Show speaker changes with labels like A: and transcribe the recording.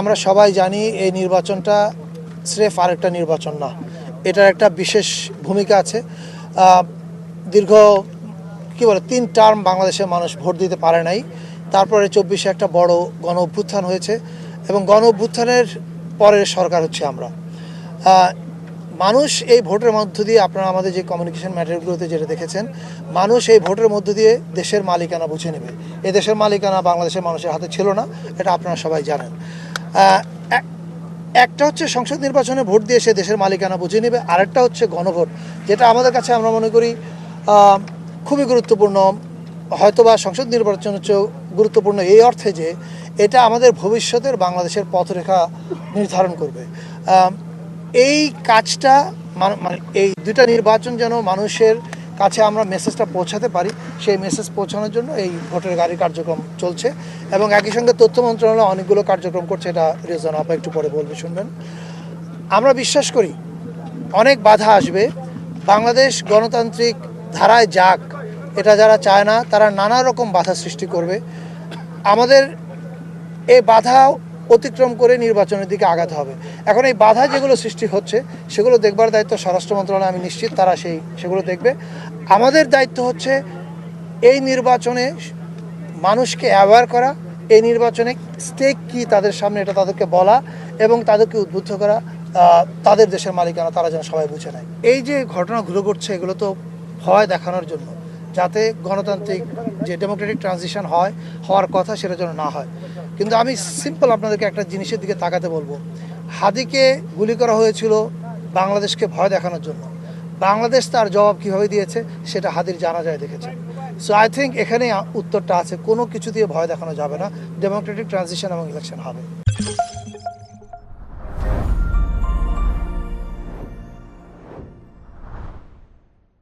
A: আমরা সবাই জানি এই নির্বাচনটা স্রেফ আরেকটা নির্বাচন না, এটার একটা বিশেষ ভূমিকা আছে। দীর্ঘ তিন টার্ম বাংলাদেশের মানুষ ভোট দিতে পারে নাই। তারপরে 24-এ একটা বড় গণ অভ্যুত্থান হয়েছে এবং গণ অভ্যুত্থানের পরের সরকার হচ্ছে আমরা। মানুষ এই ভোটের মধ্য দিয়ে, আপনারা আমাদের যে কমিউনিকেশন ম্যাটারগুলোতে যেটা দেখেছেন, মানুষ এই ভোটের মধ্য দিয়ে দেশের মালিকানা বুঝে নেবে। এই দেশের মালিকানা বাংলাদেশের মানুষের হাতে ছিল না, এটা আপনারা সবাই জানেন। একটা হচ্ছে সংসদ নির্বাচনে ভোট দিয়ে সে দেশের মালিকানা বুঝে নেবে, আরেকটা হচ্ছে গণভোট, যেটা আমাদের কাছে আমরা মনে করি খুবই গুরুত্বপূর্ণ। হয়তোবা সংসদ নির্বাচন হচ্ছে গুরুত্বপূর্ণ এই অর্থে যে এটা আমাদের ভবিষ্যতের বাংলাদেশের পথরেখা নির্ধারণ করবে। এই কাজটা মানে এই দুইটা নির্বাচন যেন মানুষের কাছে আমরা মেসেজটা পৌঁছাতে পারি, সেই মেসেজ পৌঁছানোর জন্য এই ভোটের গাড়ি কার্যক্রম চলছে এবং একই সঙ্গে তথ্য মন্ত্রণালয় অনেকগুলো কার্যক্রম করছে। এটা রিজন আপা একটু পরে বলবে, শুনবেন। আমরা বিশ্বাস করি অনেক বাধা আসবে, বাংলাদেশ গণতান্ত্রিক ধারায় যাক, এটা যারা চায় না তারা নানা রকম বাধা সৃষ্টি করবে। আমাদের এই বাধা অতিক্রম করে নির্বাচনের দিকে আগাতে হবে। এখন এই বাধা যেগুলো সৃষ্টি হচ্ছে সেগুলো দেখবার দায়িত্ব স্বরাষ্ট্র মন্ত্রণালয়, আমি নিশ্চিত তারা সেগুলো দেখবে। আমাদের দায়িত্ব হচ্ছে এই নির্বাচনে মানুষকে অ্যাওয়্যার করা, এই নির্বাচনে স্টেক কি তাদের সামনে এটা তাদেরকে বলা এবং তাদেরকে উদ্বুদ্ধ করা তাদের দেশের মালিকানা তারা যেন সবাই বুঝে নেয়। এই যে ঘটনাগুলো ঘটছে এগুলো তো ভয় দেখানোর জন্য, যাতে গণতান্ত্রিক যে ডেমোক্রেটিক ট্রানজিশন হওয়ার কথা সেটা যেন না হয়। কিন্তু আমি সিম্পল আপনাদেরকে একটা জিনিসের দিকে তাকাতে বলবো। হাদিকে গুলি করা হয়েছিল বাংলাদেশকে ভয় দেখানোর জন্য। বাংলাদেশ তার জবাব কীভাবে দিয়েছে সেটা হাদির জানাজায় দেখেছে। সো আই থিঙ্ক এখানেই উত্তরটা আছে, কোনো কিছু দিয়ে ভয় দেখানো যাবে না। ডেমোক্রেটিক ট্রানজিশন এবং ইলেকশন হবে।